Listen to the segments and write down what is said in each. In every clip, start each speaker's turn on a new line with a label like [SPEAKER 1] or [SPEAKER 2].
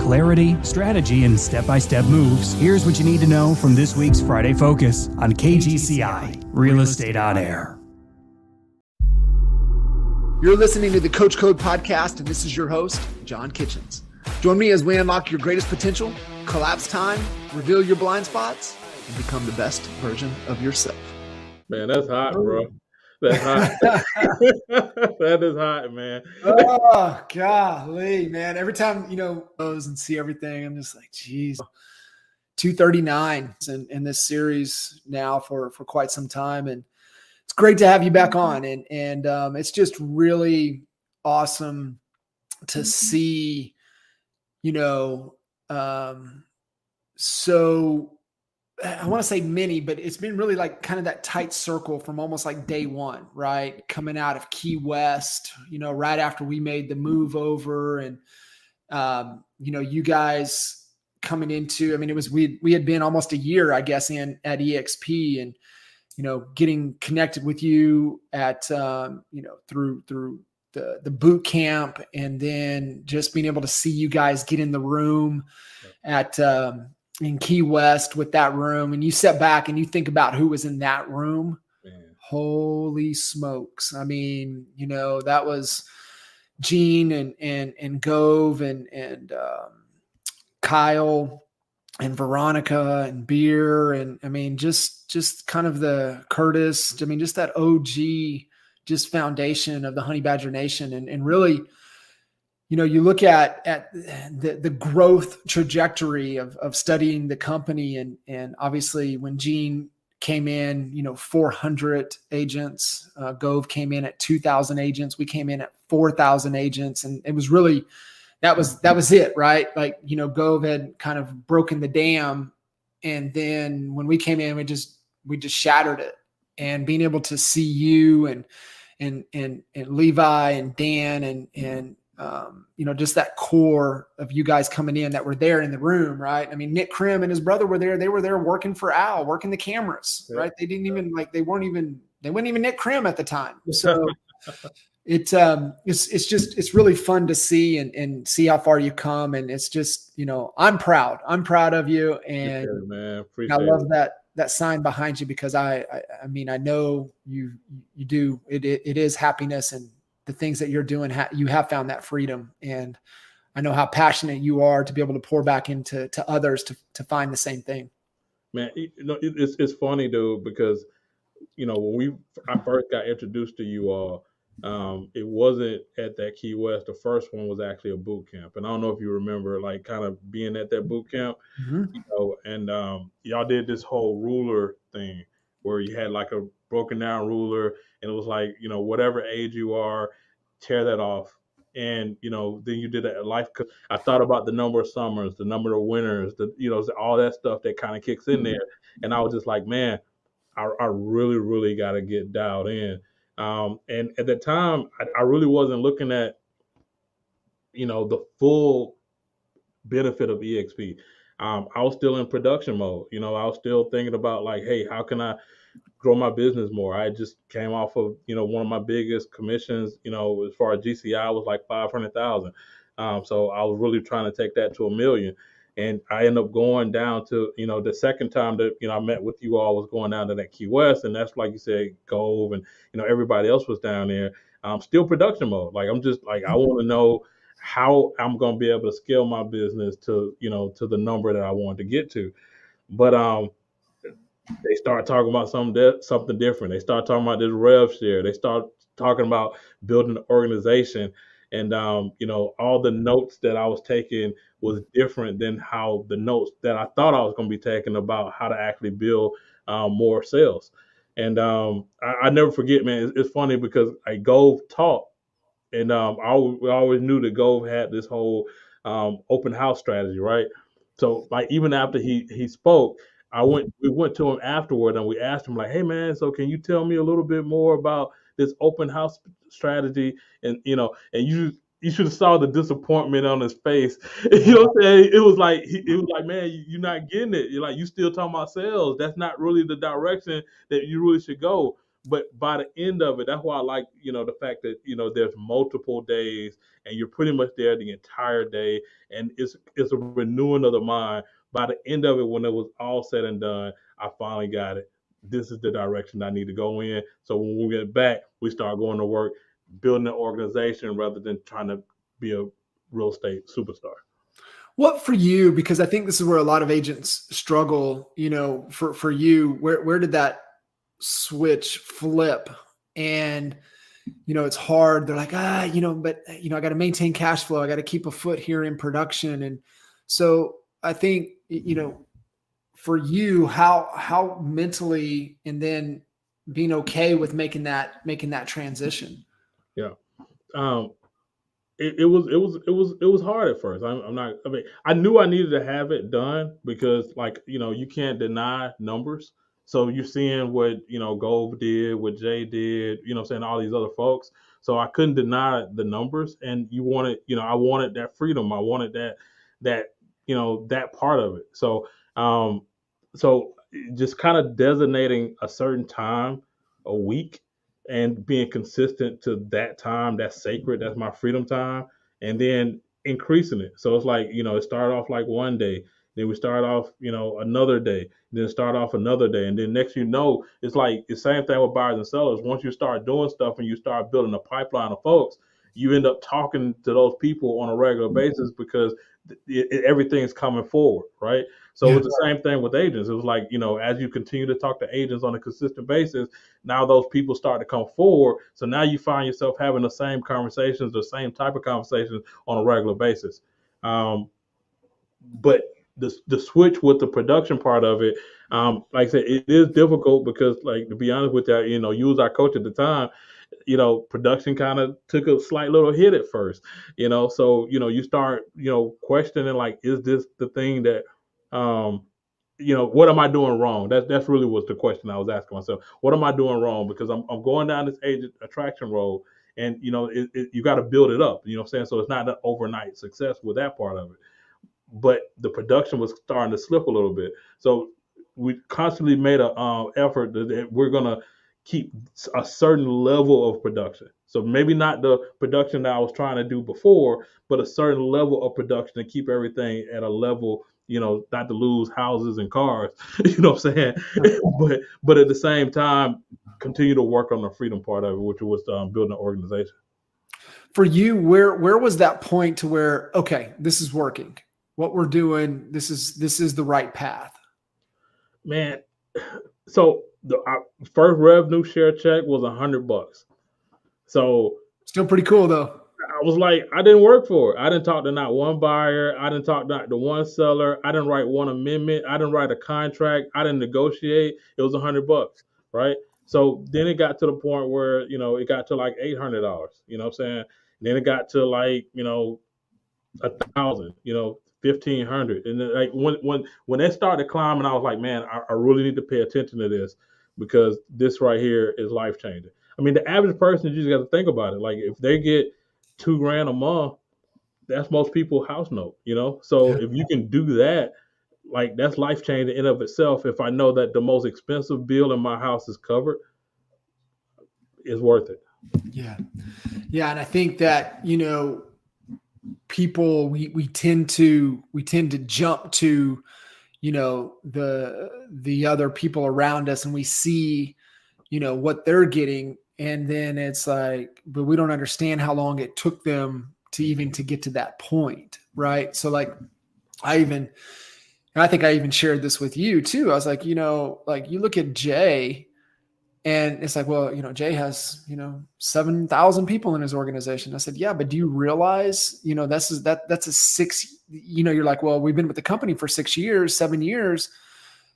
[SPEAKER 1] clarity, strategy, and step-by-step moves, here's what you need to know from this week's Friday Focus on KGCI, Real Estate On Air.
[SPEAKER 2] You're listening to the Coach Code Podcast, and this is your host, John Kitchens. Join me as we unlock your greatest potential, collapse time, reveal your blind spots, and become the best version of yourself.
[SPEAKER 3] Man, that's hot, bro. That's hot. That is hot, man.
[SPEAKER 2] Oh, golly, man. Every time, goes and see everything, I'm just like, geez. 239 in this series now for quite some time. And it's great to have you back on. And it's just really awesome to see, so I want to say many, but it's been really like kind of that tight circle from almost like day one, right? Coming out of Key West, right after we made the move over, and, you guys coming into, it was, we had been almost a year, I guess, at EXP, and, getting connected with you at, through the boot camp, and then just being able to see you guys get in the room at, in Key West with that room, and you step back and you think about who was in that room. Man. Holy smokes. That was Gene and Gove and Kyle and Veronica and Beer. And just kind of the Curtis, just that OG, just foundation of the Honey Badger Nation. And really, you look at the growth trajectory of studying the company, and obviously when Gene came in, 400 agents, Gove came in at 2,000 agents. We came in at 4,000 agents. And it was really, that was it, right? Like, Gove had kind of broken the dam. And then when we came in, we just shattered it. And being able to see you and Levi and Dan and just that core of you guys coming in that were there in the room, right? Nick Krim and his brother were there. They were there working for Al, working the cameras, right? They didn't even they weren't even Nick Krim at the time. So it's really fun to see and see how far you come. And it's just, I'm proud of you. And
[SPEAKER 3] man,
[SPEAKER 2] I love that sign behind you, because I know you do, it is happiness, and the things that you're doing, you have found that freedom. And I know how passionate you are to be able to pour back into others to find the same thing.
[SPEAKER 3] Man, it's funny, dude, because, when I first got introduced to you all, it wasn't at that Key West. The first one was actually a boot camp. And I don't know if you remember, like, kind of being at that boot camp, and y'all did this whole ruler thing where you had like a broken down ruler, and it was like, whatever age you are, tear that off. And, then you did a life. I thought about the number of summers, the number of winters, all that stuff that kind of kicks in there. And I was just like, man, I really, really got to get dialed in. And at the time, I really wasn't looking at, the full benefit of EXP. I was still in production mode. I was still thinking about, like, hey, how can I grow my business more? I just came off of, one of my biggest commissions, as far as GCI was like 500,000. So I was really trying to take that to $1 million. And I ended up going down to, the second time that, I met with you all was going down to that Key West. And that's, like you said, Gove and, everybody else was down there. Still production mode. Like, I'm just like, I want to know how I'm going to be able to scale my business to, to the number that I want to get to. But they start talking about something different. They start talking about this rev share. They start talking about building an organization. And, all the notes that I was taking was different than how the notes that I thought I was going to be taking about how to actually build more sales. And I never forget, man, it's funny because Gove taught. And I always knew that Gove had this whole open house strategy, right? So, like, even after he spoke, we went to him afterward, and we asked him, like, hey, man, so can you tell me a little bit more about this open house strategy? And, and you should have saw the disappointment on his face. You know what I'm saying? It was like, man, you're not getting it. You're like, you still talking about sales. That's not really the direction that you really should go. But by the end of it, that's why I like, the fact that, there's multiple days and you're pretty much there the entire day. And it's a renewing of the mind. By the end of it, when it was all said and done, I finally got it. This is the direction I need to go in. So when we get back, we start going to work, building an organization rather than trying to be a real estate superstar.
[SPEAKER 2] What for you, because I think this is where a lot of agents struggle, for you, where did that switch flip? And, it's hard. They're like, but I got to maintain cash flow. I got to keep a foot here in production. And so I think, for you, how mentally, and then being okay with making that transition.
[SPEAKER 3] Yeah. It was hard at first. I knew I needed to have it done because, like, you can't deny numbers. So you're seeing what, Gove did, what Jay did, what I'm saying, all these other folks. So I couldn't deny the numbers, and I wanted that freedom. I wanted that part of it. So just kind of designating a certain time a week and being consistent to that time, that's sacred, that's my freedom time, and then increasing it. So it's like, it started off like one day, then we start off, another day, then start off another day. And then next, it's like the same thing with buyers and sellers. Once you start doing stuff and you start building a pipeline of folks, you end up talking to those people on a regular basis because everything's coming forward, right? So it's the same thing with agents. It was like, as you continue to talk to agents on a consistent basis, now those people start to come forward. So now you find yourself having the same conversations, the same type of conversations on a regular basis. But the switch with the production part of it, like I said, it is difficult because, like, to be honest with you, you was our coach at the time. Production kind of took a slight little hit at first, so, you start, questioning, like, is this the thing that, what am I doing wrong? That's really was the question I was asking myself. What am I doing wrong? Because I'm going down this agent attraction road, and, you got to build it up, what I'm saying? So it's not an overnight success with that part of it. But the production was starting to slip a little bit. So we constantly made an effort that we're going to keep a certain level of production. So maybe not the production that I was trying to do before, but a certain level of production to keep everything at a level, not to lose houses and cars, what I'm saying? but at the same time, continue to work on the freedom part of it, which was building an organization.
[SPEAKER 2] For you, where was that point to where, okay, this is working? What we're doing, this is the right path?
[SPEAKER 3] Man, so our first revenue share check was $100. So
[SPEAKER 2] still pretty cool though.
[SPEAKER 3] I was like, I didn't work for it. I didn't talk to not one buyer. I didn't talk to one seller. I didn't write one amendment. I didn't write a contract. I didn't negotiate. It was $100, right? So then it got to the point where, it got to like $800, you know what I'm saying? Then it got to like, 1,000, 1,500. And then, like, when they started climbing, I was like, man, I really need to pay attention to this because this right here is life changing. I mean, the average person, you just got to think about it. Like, if they get $2,000 a month, that's most people's house note, So if you can do that, like, that's life changing in of itself. If I know that the most expensive bill in my house is covered, it's worth it.
[SPEAKER 2] Yeah. Yeah. And I think that, people, we tend to jump to, the other people around us, and we see, what they're getting. And then it's like, but we don't understand how long it took them to get to that point. Right. So, like, I think I even shared this with you too. I was like, like, you look at Jay, and it's like, well, Jay has, 7,000 people in his organization. I said, yeah, but do you realize, that's a 6, you're like, well, we've been with the company for 6 years, 7 years.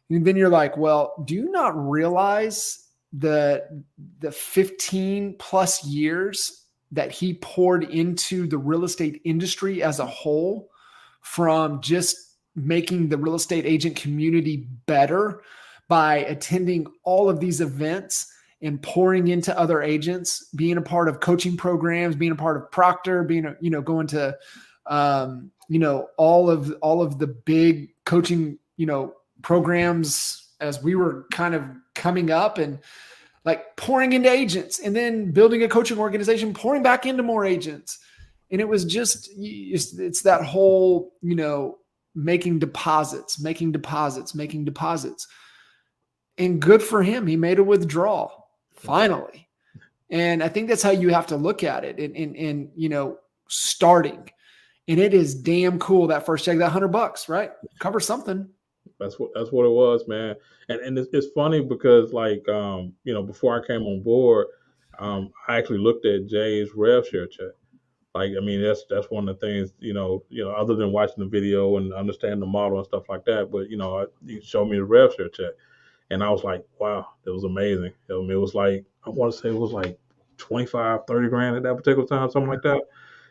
[SPEAKER 2] And then you're like, well, do you not realize the 15 plus years that he poured into the real estate industry as a whole, from just making the real estate agent community better by attending all of these events and pouring into other agents, being a part of coaching programs, being a part of Proctor, going to, all of the big coaching, programs as we were kind of coming up. And like pouring into agents, and then building a coaching organization, pouring back into more agents. And it was just, it's that whole, making deposits. And good for him. He made a withdrawal finally. And I think that's how you have to look at it in starting. And it is damn cool that first check, that $100, right? Cover something.
[SPEAKER 3] That's what it was, man. And it's funny because before I came on board, I actually looked at Jay's rev share check. Like, I mean, that's one of the things, other than watching the video and understanding the model and stuff like that. But, you showed me the rev share check. And I was like, wow, it was amazing. I mean, it was like, I want to say it was like 25, 30 grand at that particular time, something like that.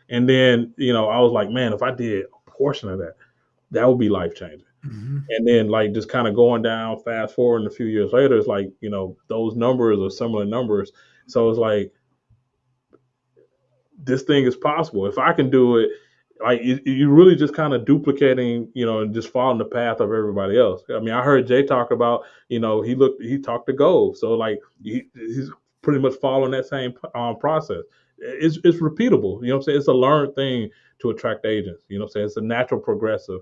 [SPEAKER 3] And then, I was like, man, if I did a portion of that, that would be life changing. Mm-hmm. And then like just kind of going down, fast forward a few years later, it's like, those numbers are similar numbers. So it's like, this thing is possible. If I can do it, like you really just kind of duplicating, and just following the path of everybody else. I mean, I heard Jay talk about, he talked to Gold. So like he's pretty much following that same process. It's repeatable. You know what I'm saying? It's a learned thing to attract agents. You know what I'm saying? It's a natural progression.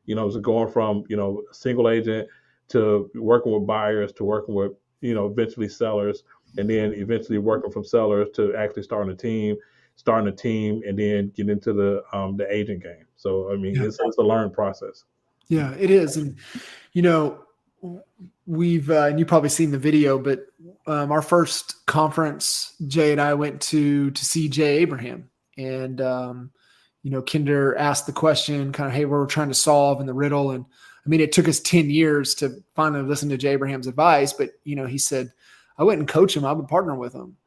[SPEAKER 3] It's going from, a single agent to working with buyers to working with, eventually sellers, and then eventually working from sellers to actually starting a team, and then get into the agent game. So, I mean, it's a learned process.
[SPEAKER 2] Yeah, it is. And, we've, and you've probably seen the video, but our first conference, Jay and I went to see Jay Abraham. And, Kinder asked the question kind of, hey, what we're trying to solve in the riddle. And I mean, it took us 10 years to finally listen to Jay Abraham's advice, but, he said, I wouldn't coach him. I would partner with him.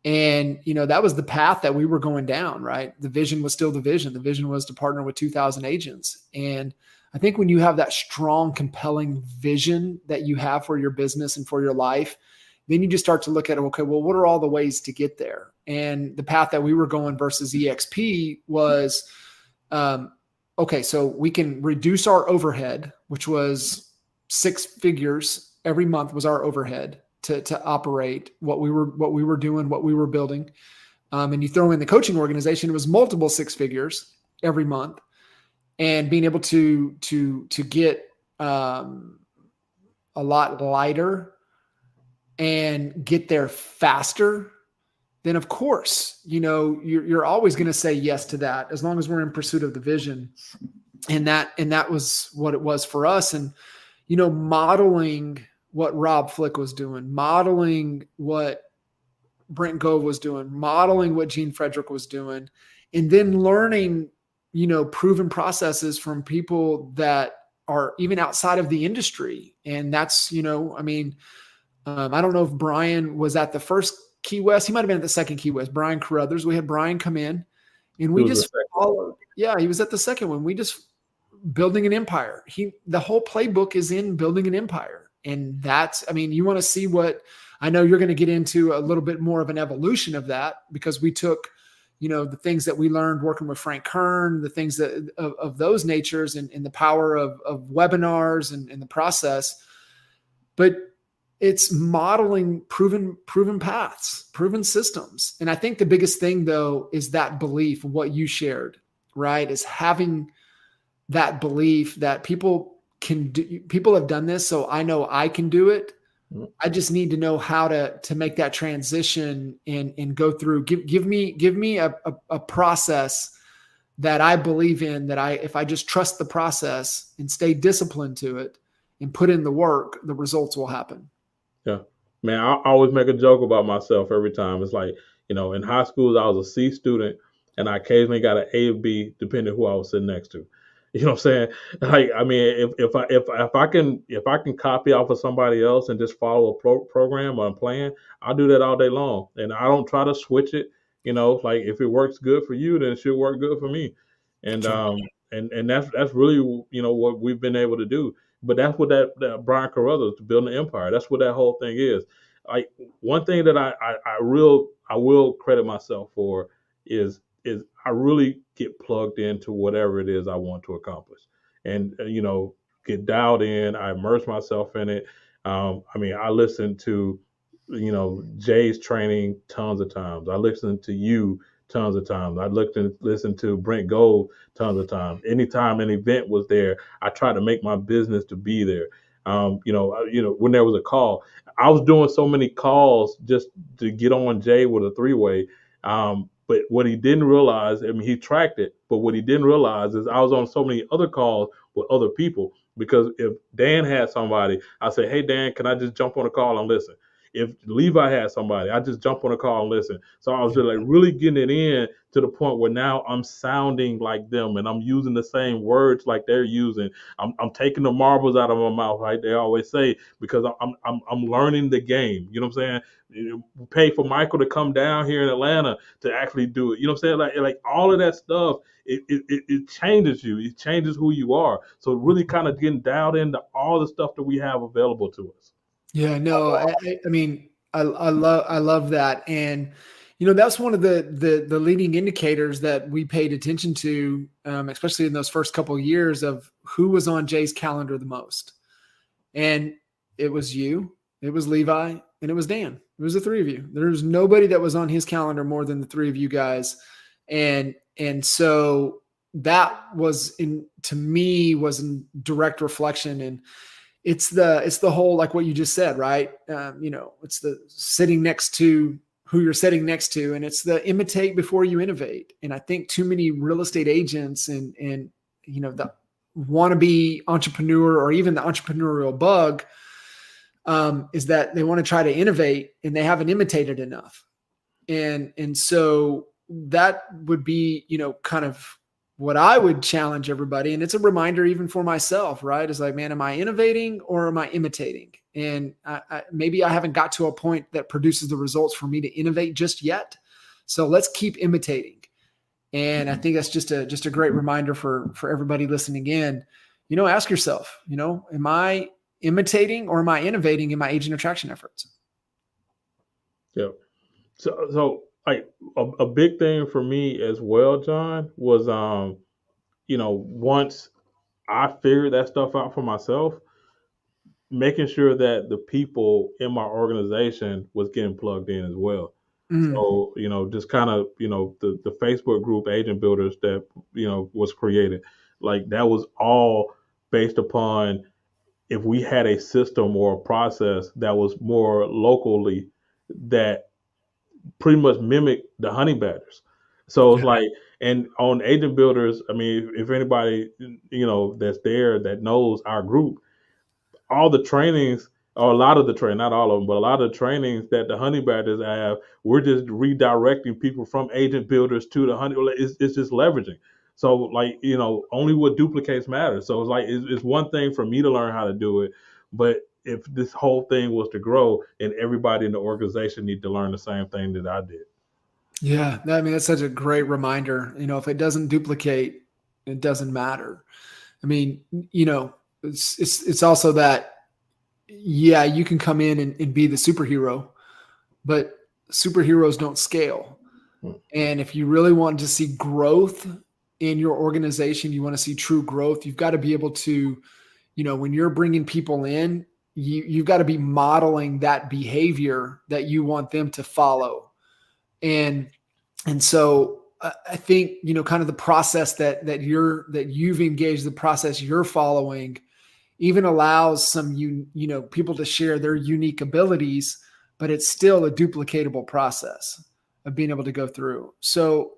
[SPEAKER 2] And, that was the path that we were going down, right? The vision was still the vision. The vision was to partner with 2,000 agents. And I think when you have that strong, compelling vision that you have for your business and for your life, then you just start to look at, okay, well, what are all the ways to get there? And the path that we were going versus EXP was, okay, so we can reduce our overhead, which was 6 figures every month was our overhead to operate what we were doing, what we were building. And you throw in the coaching organization, it was multiple 6 figures every month, and being able to get a lot lighter and get there faster, then of course, you're always going to say yes to that as long as we're in pursuit of the vision. And that was what it was for us. And, modeling what Rob Flick was doing, modeling what Brent Gove was doing, modeling what Gene Frederick was doing, and then learning, proven processes from people that are even outside of the industry. And that's, I don't know if Brian was at the first Key West. He might've been at the second Key West, Brian Carruthers. We had Brian come in and we just followed. Yeah. He was at the second one. We just building an empire. The whole playbook is in building an empire. And that's, you want to see what, I know you're going to get into a little bit more of an evolution of that, because we took, the things that we learned working with Frank Kern, the things that of those natures, and the power of webinars and the process. But it's modeling proven paths, proven systems. And I think the biggest thing though, is that belief, what you shared, right? Is having that belief that people can do, people have done this. So I know I can do it. I just need to know how to make that transition and go through, give me a process that I believe in, that if I just trust the process and stay disciplined to it and put in the work, the results will happen.
[SPEAKER 3] Yeah, man, I always make a joke about myself every time. It's like, in high school, I was a C student and I occasionally got an A or B depending who I was sitting next to. You know what I'm saying? Like, I mean, if I can copy off of somebody else and just follow a program or a plan, I'll do that all day long. And I don't try to switch it. Like if it works good for you, then it should work good for me. And
[SPEAKER 2] Sure.
[SPEAKER 3] And that's really what we've been able to do. But that's what that Brian Carruthers, building an empire. That's what that whole thing is. Like one thing that I will credit myself for is I really get plugged into whatever it is I want to accomplish, and get dialed in. I immerse myself in it. I mean, I listened to, Jay's training tons of times. I listened to you tons of times. I looked and listened to Brent Gold tons of times. Anytime an event was there, I tried to make my business to be there. When there was a call, I was doing so many calls just to get on Jay with a three-way. But what he didn't realize, I mean, he tracked it, but what he didn't realize is I was on so many other calls with other people. Because if Dan had somebody, I say, hey, Dan, can I just jump on a call and listen? If Levi had somebody, I just jump on a call and listen. So I was just like really getting it in to the point where now I'm sounding like them and I'm using the same words like they're using. I'm taking the marbles out of my mouth, like they always say, because I'm learning the game. You know what I'm saying? We pay for Michael to come down here in Atlanta to actually do it. You know what I'm saying? Like all of that stuff, it changes you. It changes who you are. So really kind of getting dialed into all the stuff that we have available to us.
[SPEAKER 2] Yeah, no, I mean, I love that, and that's one of the leading indicators that we paid attention to, especially in those first couple of years, of who was on Jay's calendar the most, and it was you, it was Levi, and it was Dan. It was the three of you. There's nobody that was on his calendar more than the three of you guys, and so that was to me was in direct reflection. And it's the whole, like what you just said, right? It's the sitting next to who you're sitting next to, and it's the imitate before you innovate. And I think too many real estate agents and the wannabe entrepreneur, or even the entrepreneurial bug, is that they want to try to innovate and they haven't imitated enough. And so that would be, kind of what I would challenge everybody. And it's a reminder even for myself, right? It's like, man, am I innovating or am I imitating? And maybe I haven't got to a point that produces the results for me to innovate just yet. So let's keep imitating. And I think that's just a great reminder for everybody listening in. Ask yourself, am I imitating or am I innovating in my agent attraction efforts?
[SPEAKER 3] Yeah. So like a big thing for me as well, John, was once I figured that stuff out for myself, making sure that the people in my organization was getting plugged in as well. So, just kind of, the Facebook group Agent Builders that, was created, like that was all based upon if we had a system or a process that was more locally that pretty much mimic the honey badgers. So it's like, and on Agent Builders, I mean, if anybody, that's there that knows our group, all the trainings, or a lot of the train, not all of them, but a lot of the trainings that the honey badgers have, we're just redirecting people from Agent Builders to the honey. It's just leveraging. So like, only what duplicates matters. So it's like, it's one thing for me to learn how to do it, but if this whole thing was to grow and everybody in the organization need to learn the same thing that I did.
[SPEAKER 2] Yeah. I mean, that's such a great reminder. If it doesn't duplicate, it doesn't matter. I mean, it's also that, yeah, you can come in and be the superhero, but superheroes don't scale. And if you really want to see growth in your organization, you want to see true growth, you've got to be able to, when you're bringing people in, you've got to be modeling that behavior that you want them to follow. And so I think, kind of the process that you've engaged, the process you're following, even allows some, people to share their unique abilities, but it's still a duplicatable process of being able to go through. So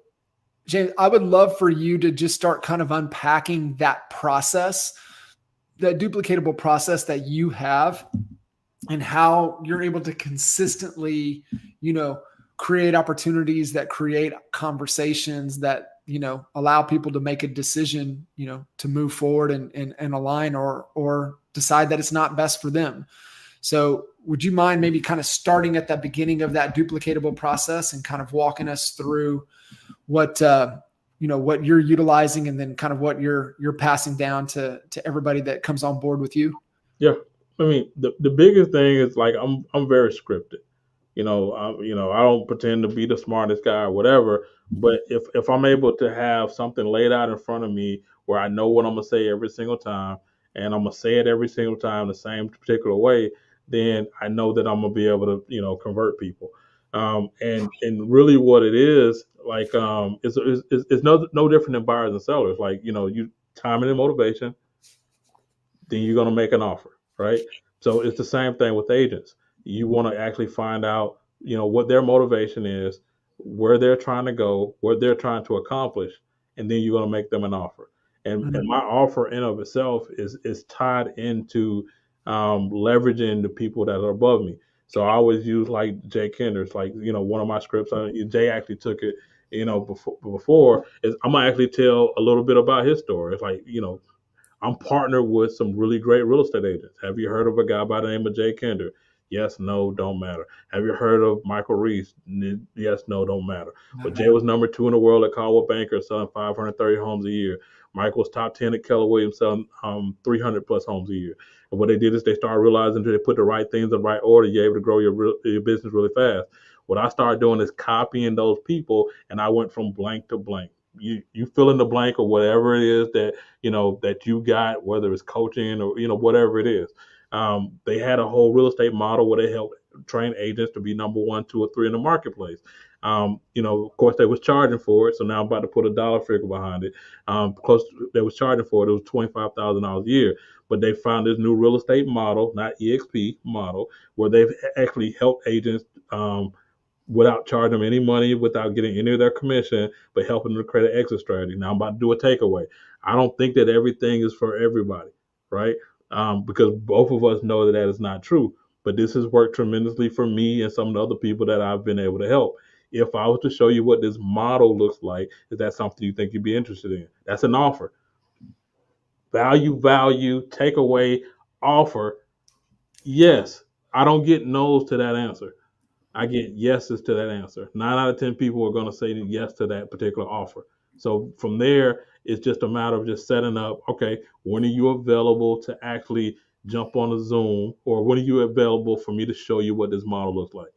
[SPEAKER 2] James, I would love for you to just start kind of unpacking that process, that duplicatable process that you have, and how you're able to consistently, create opportunities that create conversations that, allow people to make a decision, to move forward and align or decide that it's not best for them. So would you mind maybe kind of starting at the beginning of that duplicatable process and kind of walking us through what, what you're utilizing, and then kind of what you're passing down to everybody that comes on board with you?
[SPEAKER 3] Yeah. I mean, the biggest thing is like, I'm very scripted. I don't pretend to be the smartest guy or whatever, but if I'm able to have something laid out in front of me where I know what I'm gonna say every single time, and I'm gonna say it every single time the same particular way, then I know that I'm gonna be able to, convert people. And really what it is like, it's no different than buyers and sellers. Like, you timing and motivation, then you're going to make an offer, right? So it's the same thing with agents. You want to actually find out, what their motivation is, where they're trying to go, what they're trying to accomplish, and then you're going to make them an offer. And my offer in of itself is tied into leveraging the people that are above me. So I always use like Jay Kenders, like, one of my scripts. Jay actually took it, before is I'm gonna actually tell a little bit about his story. It's like, I'm partnered with some really great real estate agents. Have you heard of a guy by the name of Jay Kender? Yes, no, don't matter. Have you heard of Michael Reese? Yes, no, don't matter. But Jay was number 2 in the world at Caldwell Banker, selling 530 homes a year. Michael was top 10 at Keller Williams, selling 300 plus homes a year. And what they did is they started realizing that they put the right things in the right order, you're able to grow your business really fast. What I started doing is copying those people, and I went from blank to blank. You fill in the blank or whatever it is that you got, whether it's coaching or whatever it is. They had a whole real estate model where they help train agents to be number 1, 2, or 3 in the marketplace. Of course they was charging for it, so now I'm about to put a dollar figure behind it. They was charging for it. It was $25,000 a year, but they found this new real estate model, not EXP model, where they've actually helped agents. Without charging them any money, without getting any of their commission, but helping them to create an exit strategy. Now I'm about to do a takeaway. I don't think that everything is for everybody, right? Because both of us know that is not true. But this has worked tremendously for me and some of the other people that I've been able to help. If I was to show you what this model looks like, is that something you think you'd be interested in? That's an offer. Value, takeaway, offer. Yes, I don't get no's to that answer. I get yeses to that answer. 9 out of 10 people are going to say yes to that particular offer. So from there, it's just a matter of just setting up, okay, when are you available to actually jump on a Zoom, or when are you available for me to show you what this model looks like?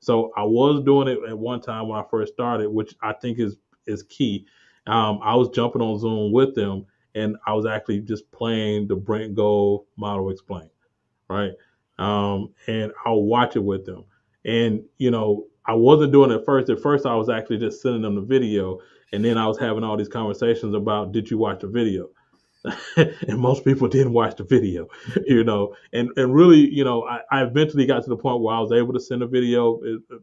[SPEAKER 3] So I was doing it at one time when I first started, which I think is key. I was jumping on Zoom with them, and I was actually just playing the Brent Gold model explained, right? And I'll watch it with them. And, I wasn't doing it at first. At first, I was actually just sending them the video. And then I was having all these conversations about, did you watch the video? And most people didn't watch the video, and really, I eventually got to the point where I was able to send a video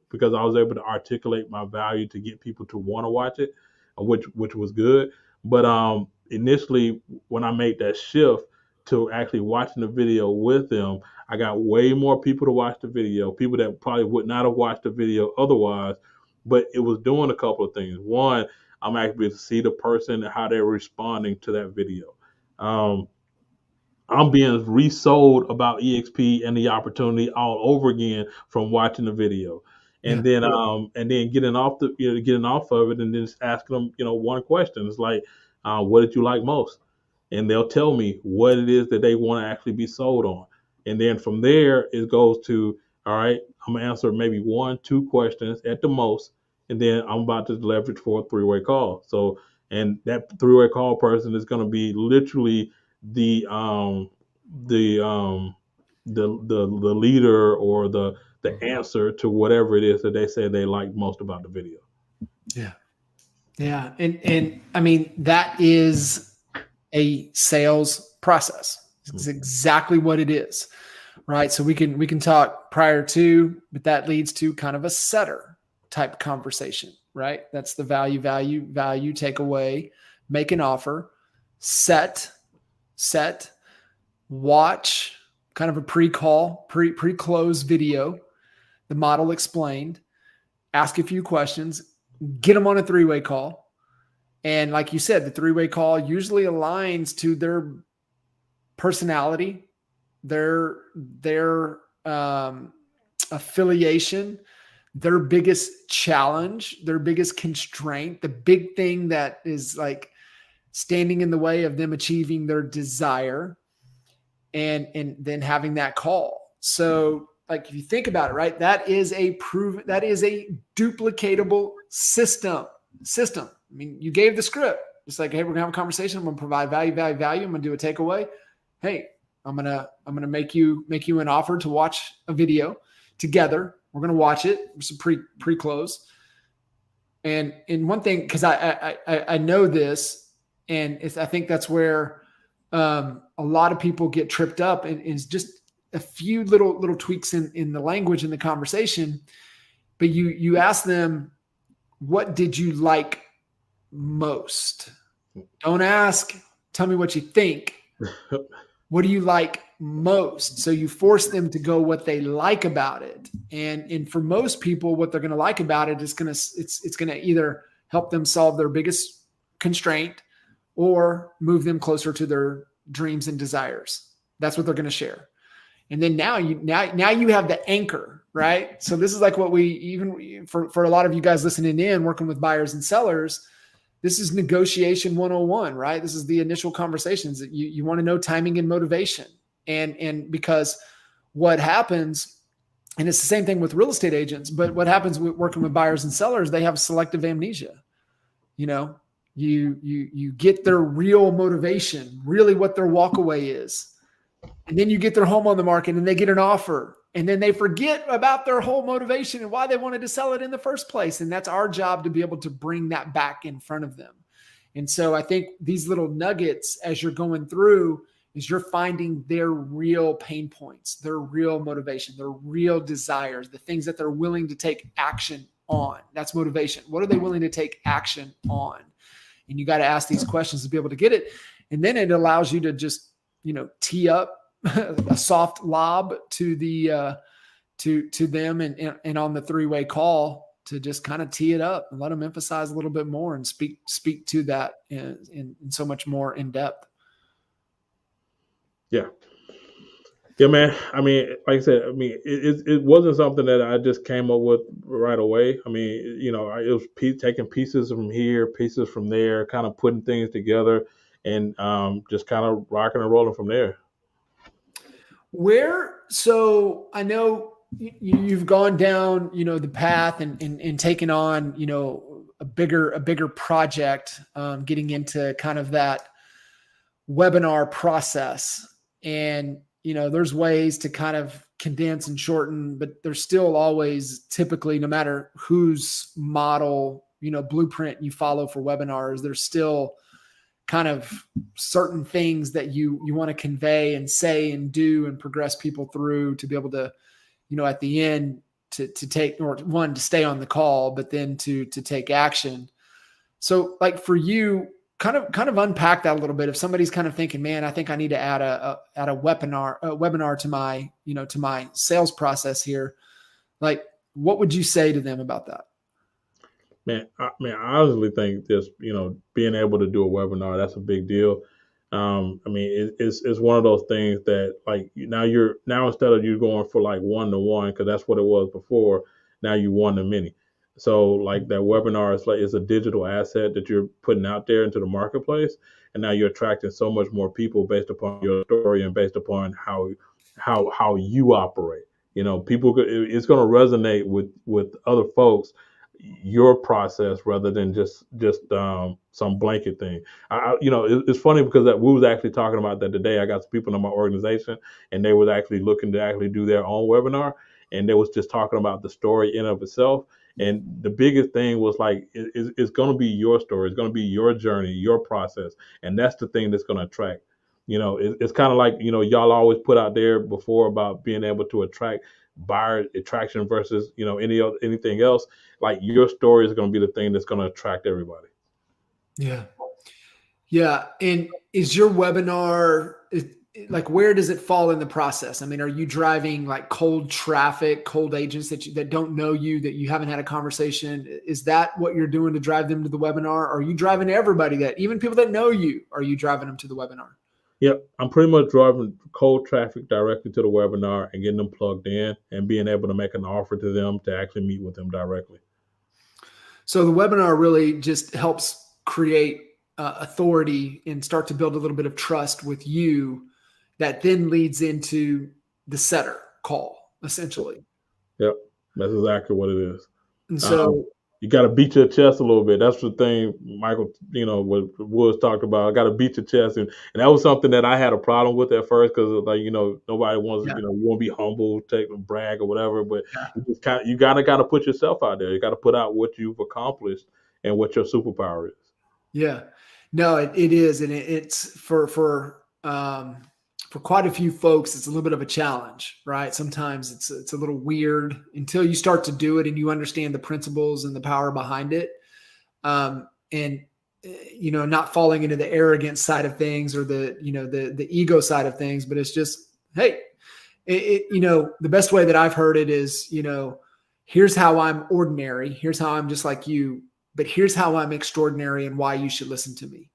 [SPEAKER 3] because I was able to articulate my value to get people to want to watch it, which was good. But initially, when I made that shift to actually watching the video with them, I got way more people to watch the video, people that probably would not have watched the video otherwise. But it was doing a couple of things. One, I'm actually able to see the person and how they're responding to that video. I'm being resold about EXP and the opportunity all over again from watching the video. And then getting off of it and then just asking them, one question. It's like, what did you like most? And they'll tell me what it is that they want to actually be sold on. And then from there, it goes to, all right, I'm going to answer maybe 1, 2 questions at the most. And then I'm about to leverage for a 3-way call. So, and that 3-way call person is going to be literally the leader or the answer to whatever it is that they say they like most about the video.
[SPEAKER 2] Yeah. And I mean, that is a sales process. It's exactly what it is, right? So we can talk prior to, but that leads to kind of a setter type conversation, right? That's the value, take away, make an offer, set, watch, kind of a pre-call, pre-close video, the model explained, ask a few questions, get them on a 3-way call. And like you said, the 3-way call usually aligns to their personality, their affiliation, their biggest challenge, their biggest constraint, the big thing that is like standing in the way of them achieving their desire, and then having that call. So like, if you think about it, right, that is a duplicatable system. I mean, you gave the script. It's like, hey, we're gonna have a conversation. I'm gonna provide value. I'm gonna do a takeaway. Hey, I'm gonna make you an offer to watch a video together. We're gonna watch it. It's a pre-close. And one thing, because I know this, and I think that's where a lot of people get tripped up, and is just a few little tweaks in the language in the conversation. But you ask them, what did you like most? Don't ask, tell me what you think. What do you like most? So you force them to go what they like about it. And for most people, what they're going to like about it is it's going to either help them solve their biggest constraint or move them closer to their dreams and desires. That's what they're going to share. And then now you have the anchor, right? So this is like what we, even for a lot of you guys listening in, working with buyers and sellers, this is negotiation 101, right? This is the initial conversations that you want to know timing and motivation. And because what happens, and it's the same thing with real estate agents, but what happens with working with buyers and sellers, they have selective amnesia. You know, you get their real motivation, really what their walkaway is. And then you get their home on the market and they get an offer, and then they forget about their whole motivation and why they wanted to sell it in the first place. And that's our job to be able to bring that back in front of them. And so I think these little nuggets, as you're going through, is you're finding their real pain points, their real motivation, their real desires, the things that they're willing to take action on. That's motivation. What are they willing to take action on? And you got to ask these questions to be able to get it. And then it allows you to just, tee up a soft lob to the to them and on the three-way call to just kind of tee it up and let them emphasize a little bit more and speak to that in so much more in depth.
[SPEAKER 3] Yeah, man. I mean, like I said, it wasn't something that I just came up with right away. I mean, it was taking pieces from here, pieces from there, kind of putting things together, and just kind of rocking and rolling from there.
[SPEAKER 2] So I know you've gone down, the path and taken on, a bigger project, getting into kind of that webinar process. And, there's ways to kind of condense and shorten, but there's still always typically, no matter whose model, blueprint you follow for webinars, there's still kind of certain things that you want to convey and say and do and progress people through to be able to, at the end to take, or one, to stay on the call, but then to take action. So like for you, kind of unpack that a little bit. If somebody's kind of thinking, man, I think I need to add a webinar to my, to my sales process here. Like, what would you say to them about that?
[SPEAKER 3] Man, I honestly think just, being able to do a webinar, that's a big deal. It's one of those things that, like, now instead of you going for like one-to-one, because that's what it was before, now you one-to-many. So like that webinar is a digital asset that you're putting out there into the marketplace, and now you're attracting so much more people based upon your story and based upon how you operate. People, it's going to resonate with other folks, your process, rather than just some blanket thing. It's funny because that we was actually talking about that today. I got some people in my organization, and they was actually looking to actually do their own webinar, and they was just talking about the story in of itself. And the biggest thing was like, it's going to be your story. It's going to be your journey, your process. And that's the thing that's going to attract. It's kind of like, y'all always put out there before about being able to attract buyer attraction versus, anything else. Like, your story is going to be the thing that's going to attract everybody.
[SPEAKER 2] Yeah. Yeah. And is your webinar, like, where does it fall in the process? I mean, are you driving like cold traffic, cold agents that don't know you, that you haven't had a conversation? Is that what you're doing to drive them to the webinar? Or are you driving everybody, that even people that know you, are you driving them to the webinar?
[SPEAKER 3] Yep. I'm pretty much driving cold traffic directly to the webinar and getting them plugged in and being able to make an offer to them to actually meet with them directly.
[SPEAKER 2] So the webinar really just helps create authority and start to build a little bit of trust with you, that then leads into the setter call, essentially.
[SPEAKER 3] Yep. That's exactly what it is.
[SPEAKER 2] And so
[SPEAKER 3] you got to beat your chest a little bit. That's the thing, Michael, what Woods talked about. I got to beat your chest. And that was something that I had a problem with at first because, like, nobody wants,
[SPEAKER 2] Yeah.
[SPEAKER 3] you want to be humble, take a brag or whatever. But
[SPEAKER 2] Yeah.
[SPEAKER 3] you got to put yourself out there. You got to put out what you've accomplished and what your superpower is.
[SPEAKER 2] Yeah, no, it is. And it's for quite a few folks, it's a little bit of a challenge, right? Sometimes it's a little weird until you start to do it and you understand the principles and the power behind it. And not falling into the arrogant side of things or the ego side of things, but it's just, hey, the best way that I've heard it is, here's how I'm ordinary. Here's how I'm just like you, but here's how I'm extraordinary and why you should listen to me.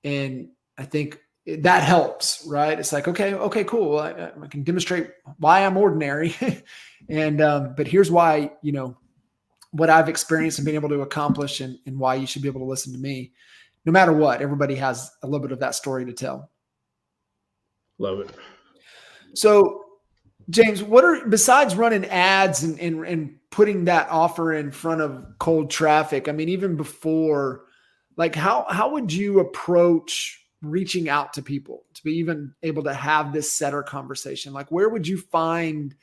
[SPEAKER 2] And I think that helps, right? It's like, okay, cool. I can demonstrate why I'm ordinary. And, but here's why, what I've experienced and been able to accomplish and why you should be able to listen to me. No matter what, everybody has a little bit of that story to tell.
[SPEAKER 3] Love it.
[SPEAKER 2] So, James, besides running ads and putting that offer in front of cold traffic? I mean, even before, like how would you approach reaching out to people to be even able to have this setter conversation? Like, where would you find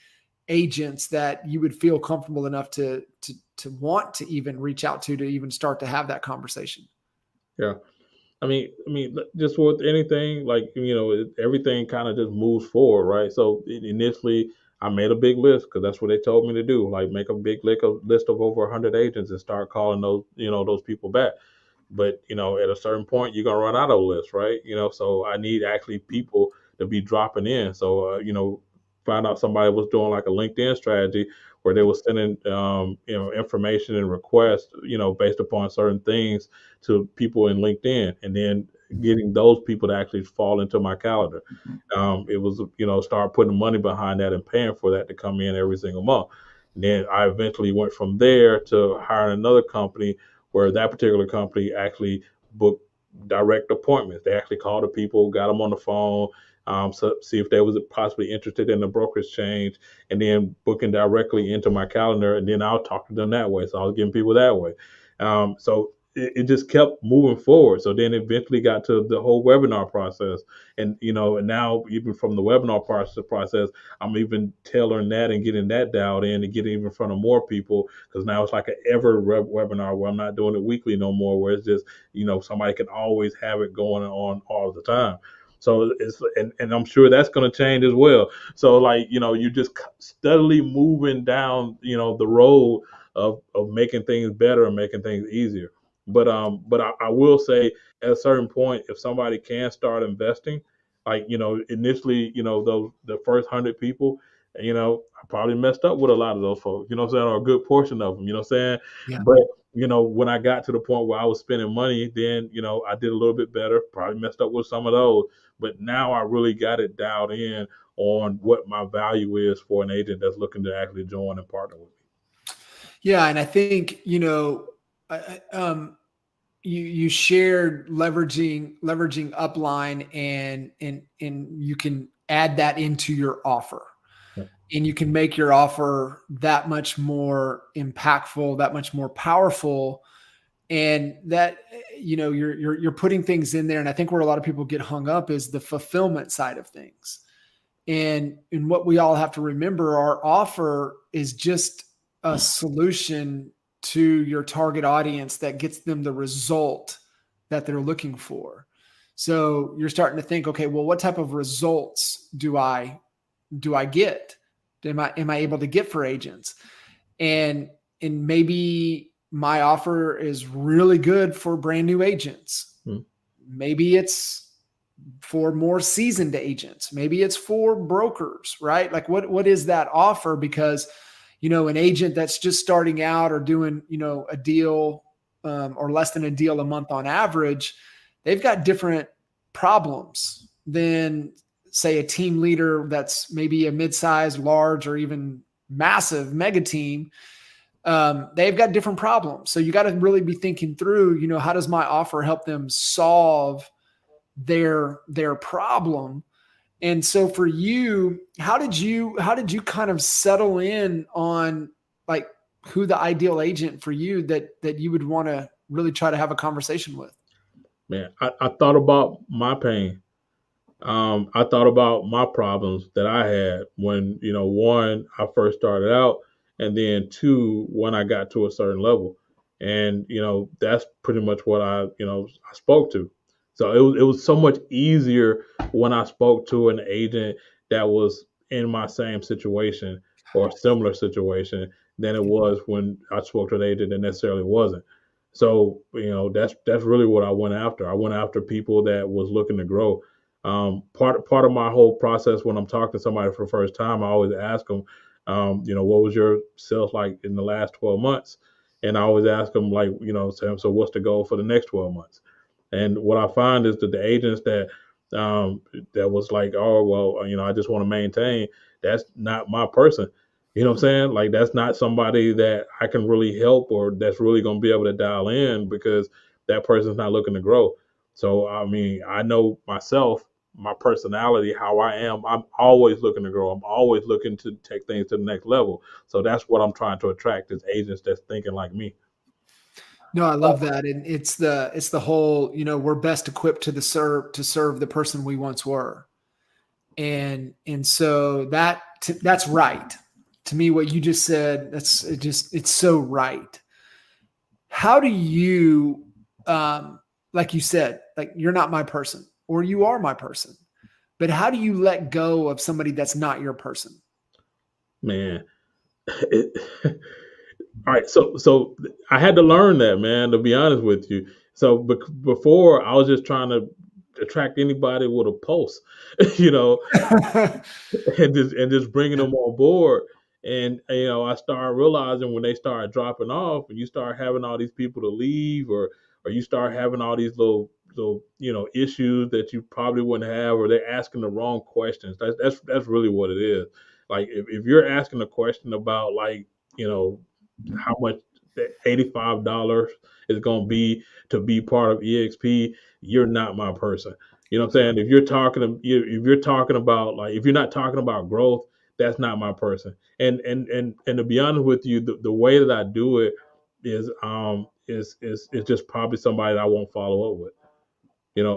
[SPEAKER 2] agents that you would feel comfortable enough to want to even reach out to even start to have that conversation?
[SPEAKER 3] Yeah. I mean, just with anything, like, everything kind of just moves forward, right? So initially, I made a big list because that's what they told me to do. Like, make a big list of over 100 agents and start calling those people back. But at a certain point, you're gonna run out of lists, right? So I need actually people to be dropping in. So find out somebody was doing like a LinkedIn strategy where they were sending information and requests, based upon certain things to people in LinkedIn, and then getting those people to actually fall into my calendar. It was, start putting money behind that and paying for that to come in every single month. And then I eventually went from there to hiring another company where that particular company actually booked direct appointments. They actually called the people, got them on the phone, so see if they was possibly interested in the brokerage change, and then booking directly into my calendar, and then I'll talk to them that way. So I was getting people that way. So it just kept moving forward. So then eventually got to the whole webinar process, and and now even from the webinar process, I'm even tailoring that and getting that dialed in to get even in front of more people, because now it's like an ever webinar where I'm not doing it weekly no more, where it's just somebody can always have it going on all the time. So and I'm sure that's going to change as well. So, like, you just steadily moving down, the road of making things better and making things easier. But I will say, at a certain point, if somebody can start investing, like, initially, the first 100 people, I probably messed up with a lot of those folks, what I'm saying, or a good portion of them, what I'm saying.
[SPEAKER 2] Yeah.
[SPEAKER 3] But when I got to the point where I was spending money, then I did a little bit better. Probably messed up with some of those, but now I really got it dialed in on what my value is for an agent that's looking to actually join and partner with me.
[SPEAKER 2] Yeah, and I think you shared leveraging upline, and you can add that into your offer.
[SPEAKER 3] Yeah.
[SPEAKER 2] And you can make your offer that much more impactful, that much more powerful. And that, you're putting things in there. And I think where a lot of people get hung up is the fulfillment side of things. And what we all have to remember, our offer is just a solution to your target audience that gets them the result that they're looking for. So you're starting to think, okay, well, what type of results do I get? Am I able to get for agents? And maybe my offer is really good for brand new agents. Maybe it's for more seasoned agents. Maybe it's for brokers, right? Like what is that offer? Because, an agent that's just starting out or doing, a deal or less than a deal a month on average, they've got different problems than, say, a team leader that's maybe a mid-sized, large, or even massive mega team. They've got different problems. So you got to really be thinking through, how does my offer help them solve their problem? And so for you, how did you kind of settle in on, like, who the ideal agent for you that you would want to really try to have a conversation with?
[SPEAKER 3] Man, I thought about my pain. I thought about my problems that I had when, one, I first started out, and then two, when I got to a certain level. And, that's pretty much what I spoke to. So it was so much easier when I spoke to an agent that was in my same situation or similar situation than it was when I spoke to an agent that necessarily wasn't. So, that's really what I went after. I went after people that was looking to grow. Part of my whole process when I'm talking to somebody for the first time, I always ask them, what was your sales like in the last 12 months? And I always ask them, like, Sam, so what's the goal for the next 12 months? And what I find is that the agents that was like, oh, well, I just want to maintain, that's not my person. You know what I'm saying? Like, that's not somebody that I can really help or that's really going to be able to dial in because that person's not looking to grow. So, I mean, I know myself, my personality, how I am. I'm always looking to grow. I'm always looking to take things to the next level. So that's what I'm trying to attract is agents that's thinking like me.
[SPEAKER 2] No, I love that. And it's the whole, we're best equipped to serve the person we once were. And so that's right. To me, what you just said, it's so right. How do you, like you said, like you're not my person or you are my person, but how do you let go of somebody that's not your person?
[SPEAKER 3] Man, all right. So I had to learn that, man, to be honest with you. So before I was just trying to attract anybody with a pulse, you know, and just bringing them on board. And I started realizing when they started dropping off, and you start having all these people to leave, or you start having all these little issues that you probably wouldn't have, or they're asking the wrong questions. That's really what it is. Like if you're asking a question about like how much that $85 is going to be part of EXP, you're not my person. You know what I'm saying? If you're talking about like if you're not talking about growth, that's not my person. And to be honest with you, the way that I do it is just probably somebody that I won't follow up with.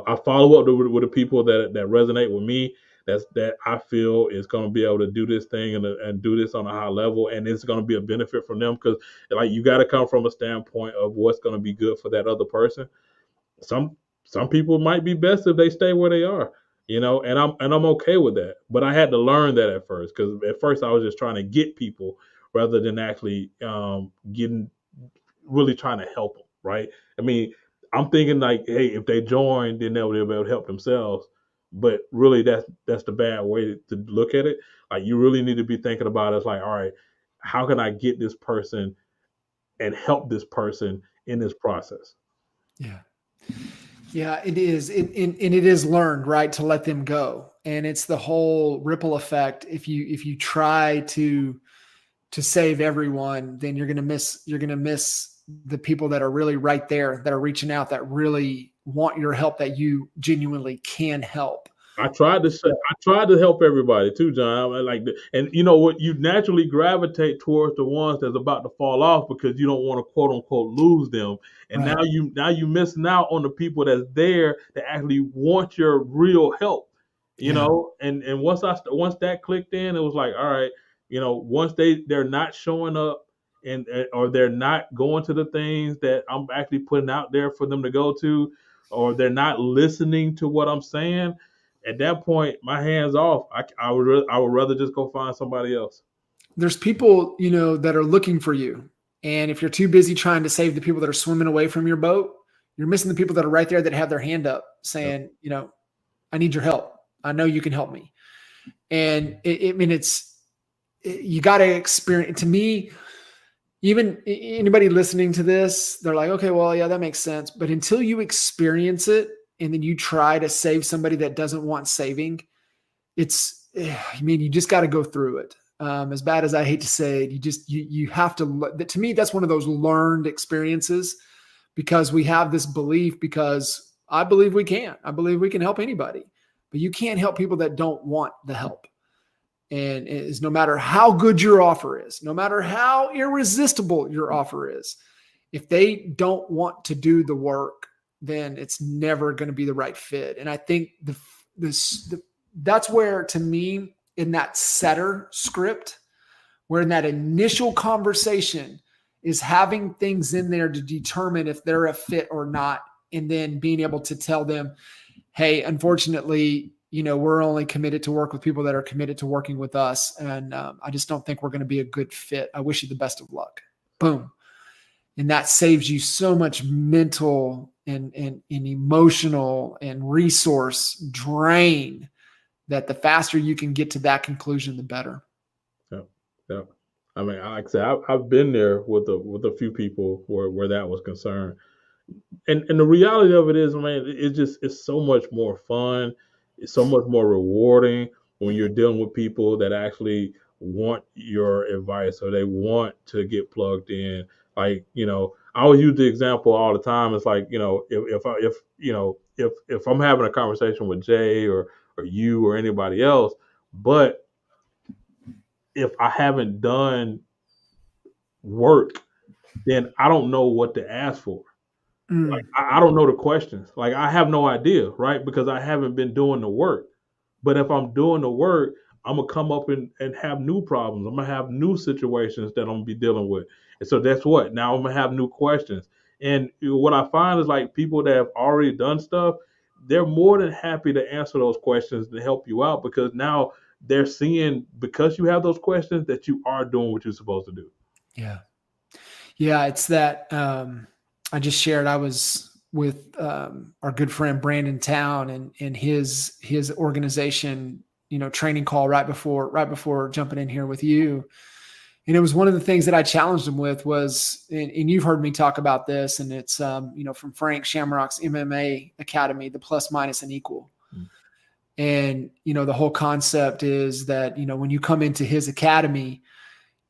[SPEAKER 3] I follow up with the people that resonate with me. That I feel is going to be able to do this thing and do this on a high level, and it's going to be a benefit from them because like you got to come from a standpoint of what's going to be good for that other person. Some people might be best if they stay where they are, and I'm okay with that. But I had to learn that at first because at first I was just trying to get people rather than actually getting really trying to help them. Right? I mean, I'm thinking like, hey, if they join, then they'll be able to help themselves. But really, that's the bad way to look at it. Like you really need to be thinking about it as like, all right, how can I get this person and help this person in this process?
[SPEAKER 2] Yeah. Yeah, it is. And it is learned, right, to let them go. And it's the whole ripple effect. If you try to save everyone, then you're gonna miss the people that are really right there, that are reaching out, that really want your help, that you genuinely can help.
[SPEAKER 3] I tried to help everybody too, John. And you know what? You naturally gravitate towards the ones that's about to fall off because you don't want to quote unquote lose them. And
[SPEAKER 2] Right.
[SPEAKER 3] now you missing out on the people that's there that actually want your real help.
[SPEAKER 2] Yeah.
[SPEAKER 3] And once that clicked in, it was like, all right, once they're not showing up and or they're not going to the things that I'm actually putting out there for them to go to, or they're not listening to what I'm saying at that point, my hands off. I would rather just go find somebody else.
[SPEAKER 2] There's people, that are looking for you. And if you're too busy trying to save the people that are swimming away from your boat, you're missing the people that are right there that have their hand up saying, I need your help. I know you can help me. And you got to experience. To me, even anybody listening to this, they're like, okay, well, yeah, that makes sense. But until you experience it and then you try to save somebody that doesn't want saving, you just got to go through it. As bad as I hate to say it, you have to, to me, that's one of those learned experiences because we have this belief, because I believe we can help anybody, but you can't help people that don't want the help. And it is no matter how good your offer is, no matter how irresistible your offer is, if they don't want to do the work, then it's never going to be the right fit. And I think that's where, to me, in that setter script, where in that initial conversation is having things in there to determine if they're a fit or not, and then being able to tell them, hey, unfortunately, we're only committed to work with people that are committed to working with us. And I just don't think we're going to be a good fit. I wish you the best of luck. Boom. And that saves you so much mental and emotional and resource drain, that the faster you can get to that conclusion, the better.
[SPEAKER 3] Yeah. I mean, like I said, I've been there with a few people where that was concerned. And the reality of it is, man, it's so much more fun. It's so much more rewarding when you're dealing with people that actually want your advice or they want to get plugged in. Like, I always use the example all the time. It's like, if I'm having a conversation with Jay or you or anybody else, but if I haven't done work, then I don't know what to ask for. Like, I don't know the questions. Like, I have no idea, right? Because I haven't been doing the work. But if I'm doing the work, I'm going to come up and have new problems. I'm going to have new situations that I'm going to be dealing with. And so that's what. Now I'm going to have new questions. And what I find is, like, people that have already done stuff, they're more than happy to answer those questions and help you out, because now they're seeing, because you have those questions, that you are doing what you're supposed to do.
[SPEAKER 2] Yeah. Yeah. It's that, I just shared, I was with our good friend Brandon Town and his organization, training call right before jumping in here with you. And it was one of the things that I challenged him with was, and you've heard me talk about this, and it's, from Frank Shamrock's MMA Academy, the plus, minus, and equal. And, the whole concept is that, when you come into his academy,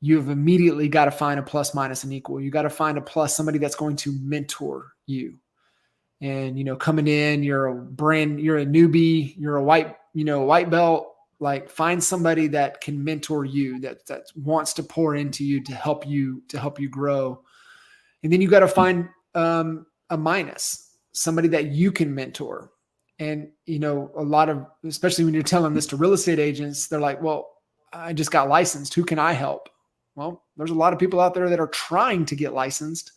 [SPEAKER 2] you've immediately got to find a plus, minus, and equal. You got to find a plus, somebody that's going to mentor you. And, coming in, you're a newbie, you're a white belt, like, find somebody that can mentor you, that wants to pour into you to help you grow. And then you got to find a minus, somebody that you can mentor. And, a lot of, especially when you're telling this to real estate agents, they're like, well, I just got licensed. Who can I help? Well, there's a lot of people out there that are trying to get licensed,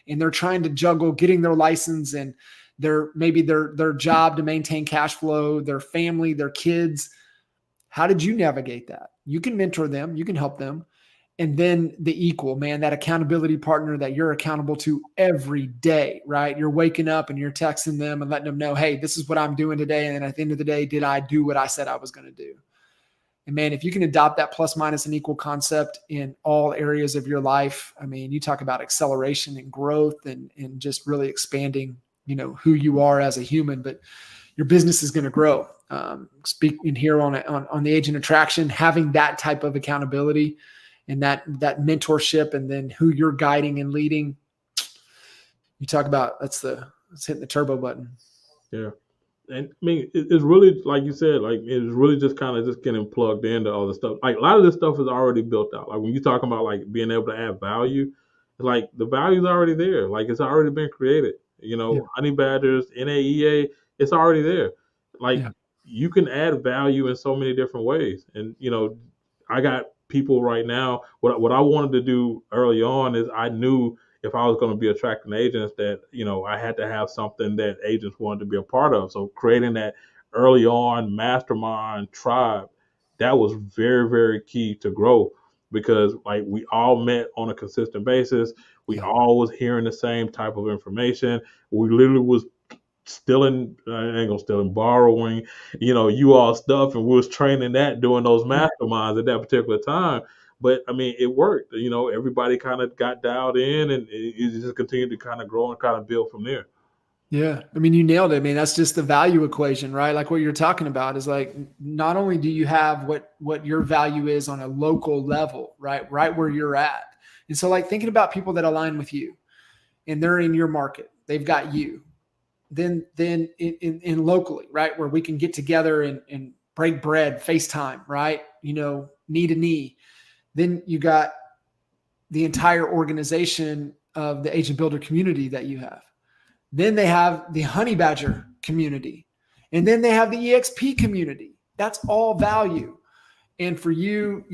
[SPEAKER 2] and they're trying to juggle getting their license and their job to maintain cash flow, their family, their kids. How did you navigate that? You can mentor them, you can help them. And then the equal, man, that accountability partner that you're accountable to every day, right? You're waking up and you're texting them and letting them know, hey, this is what I'm doing today. And then at the end of the day, did I do what I said I was going to do? And man, if you can adopt that plus, minus, and equal concept in all areas of your life, I mean, you talk about acceleration and growth and just really expanding, who you are as a human, but your business is going to grow. Speaking here on the Agent Attraction, having that type of accountability and that mentorship, and then who you're guiding and leading, you talk about, that's hitting the turbo button.
[SPEAKER 3] Yeah. And I mean, it's really, like you said, like, it's really just kind of just getting plugged into all the stuff. Like, a lot of this stuff is already built out. Like, when you're talking about, like, being able to add value, it's like the value's already there. Like, it's already been created. Honey Badgers, NAEA, it's already there. Like, you can add value in so many different ways. And, I got people right now, what I wanted to do early on is, I knew if I was going to be attracting agents that, I had to have something that agents wanted to be a part of. So creating that early on mastermind tribe, that was very, very key to grow, because, like, we all met on a consistent basis. We all was hearing the same type of information. We literally was borrowing, you all stuff, and we was training that, doing those masterminds at that particular time. But I mean, it worked. Everybody kind of got dialed in, and it just continued to kind of grow and kind of build from there.
[SPEAKER 2] Yeah. I mean, you nailed it. I mean, that's just the value equation, right? Like, what you're talking about is, like, not only do you have what your value is on a local level, right where you're at. And so, like, thinking about people that align with you and they're in your market, they've got you. Then in locally, right, where we can get together and break bread, FaceTime, right? knee to knee. Then you got the entire organization of the agent builder community that you have. Then they have the Honey Badger community. And then they have the EXP community. That's all value. And for you,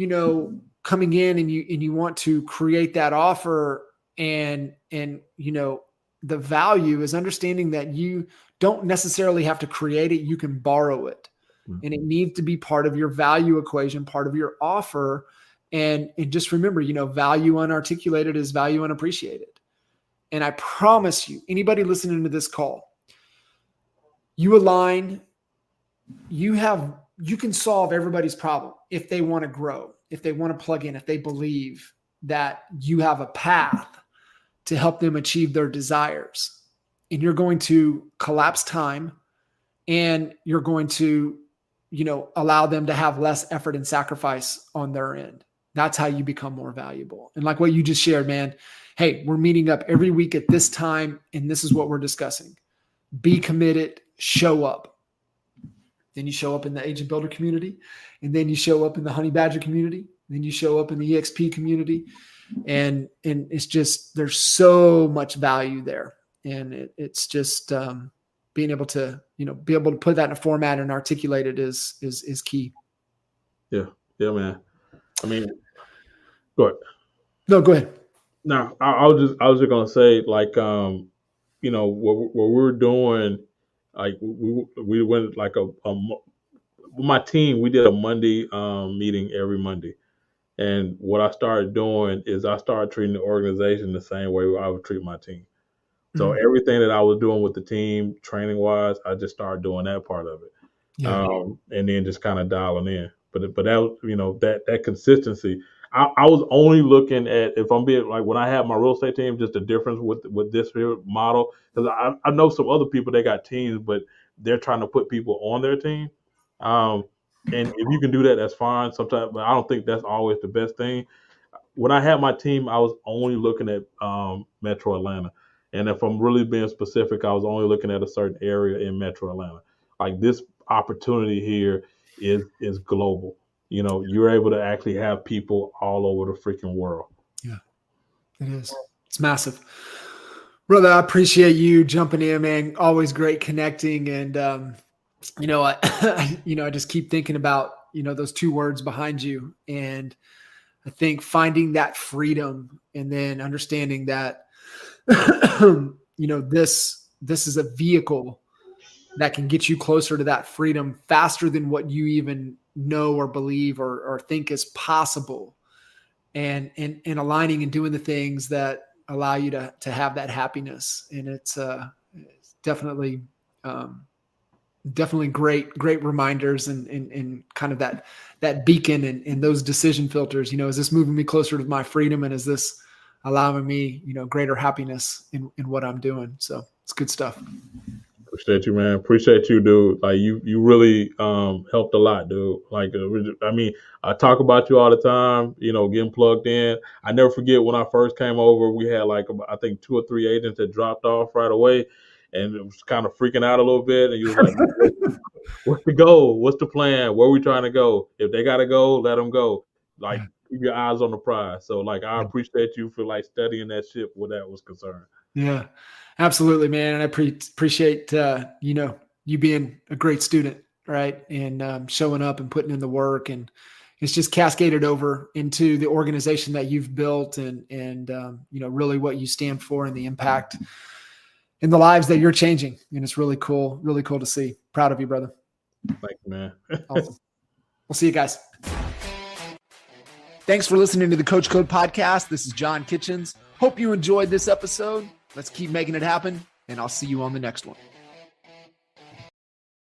[SPEAKER 2] coming in and you want to create that offer and the value is understanding that you don't necessarily have to create it. You can borrow it. Mm-hmm. And it needs to be part of your value equation, part of your offer. And just remember, value unarticulated is value unappreciated. And I promise you, anybody listening to this call, you align, you can solve everybody's problem if they want to grow, if they want to plug in, if they believe that you have a path to help them achieve their desires. And you're going to collapse time and you're going to, allow them to have less effort and sacrifice on their end. That's how you become more valuable. And like what you just shared, man, hey, we're meeting up every week at this time, and this is what we're discussing. Be committed, show up. Then you show up in the agent builder community, and then you show up in the Honey Badger community, then you show up in the EXP community. And it's just, there's so much value there. And it's just being able to, be able to put that in a format and articulate it is key.
[SPEAKER 3] Yeah. Yeah, man. I mean, go ahead.
[SPEAKER 2] No, go ahead.
[SPEAKER 3] No, I was just going to say, like, what we're doing, like we went like my team, we did a Monday meeting every Monday. And what I started doing is I started treating the organization the same way I would treat my team. So everything that I was doing with the team, training wise, I just started doing that part of it, and then just kind of dialing in. But that that consistency, I was only looking at, if I'm being like, when I had my real estate team, just the difference with this model, because I know some other people, they got teams, but they're trying to put people on their team. And if you can do that, that's fine sometimes, but I don't think that's always the best thing. When I had my team, I was only looking at Metro Atlanta. And if I'm really being specific, I was only looking at a certain area in Metro Atlanta. Like, this opportunity here is global. You're able to actually have people all over the freaking world.
[SPEAKER 2] Yeah, it is. It's massive. Brother, I appreciate you jumping in, man. Always great connecting. And, I just keep thinking about, those two words behind you. And I think finding that freedom and then understanding that, this is a vehicle that can get you closer to that freedom faster than what you even know or believe or think is possible, and aligning and doing the things that allow you to have that happiness. And it's definitely great reminders and kind of that beacon and those decision filters. Is this moving me closer to my freedom, and is this allowing me, greater happiness in what I'm doing? So it's good stuff.
[SPEAKER 3] Appreciate you, man. Appreciate you, dude. Like, you really helped a lot, dude. Like, I talk about you all the time, getting plugged in. I never forget when I first came over, we had I think 2 or 3 agents that dropped off right away, and it was kind of freaking out a little bit. And you was like, what's the goal? What's the plan? Where are we trying to go? If they got to go, let them go. Like, keep your eyes on the prize. So, like, I appreciate you for studying that ship where that was concerned.
[SPEAKER 2] Yeah, absolutely, man. And I appreciate, you being a great student, right? And showing up and putting in the work, and it's just cascaded over into the organization that you've built and really what you stand for and the impact in the lives that you're changing. And it's really cool to see. Proud of you, brother.
[SPEAKER 3] Thank you, man.
[SPEAKER 2] Awesome. We'll see you guys. Thanks for listening to the Coach Code Podcast. This is John Kitchens. Hope you enjoyed this episode. Let's keep making it happen, and I'll see you on the next one.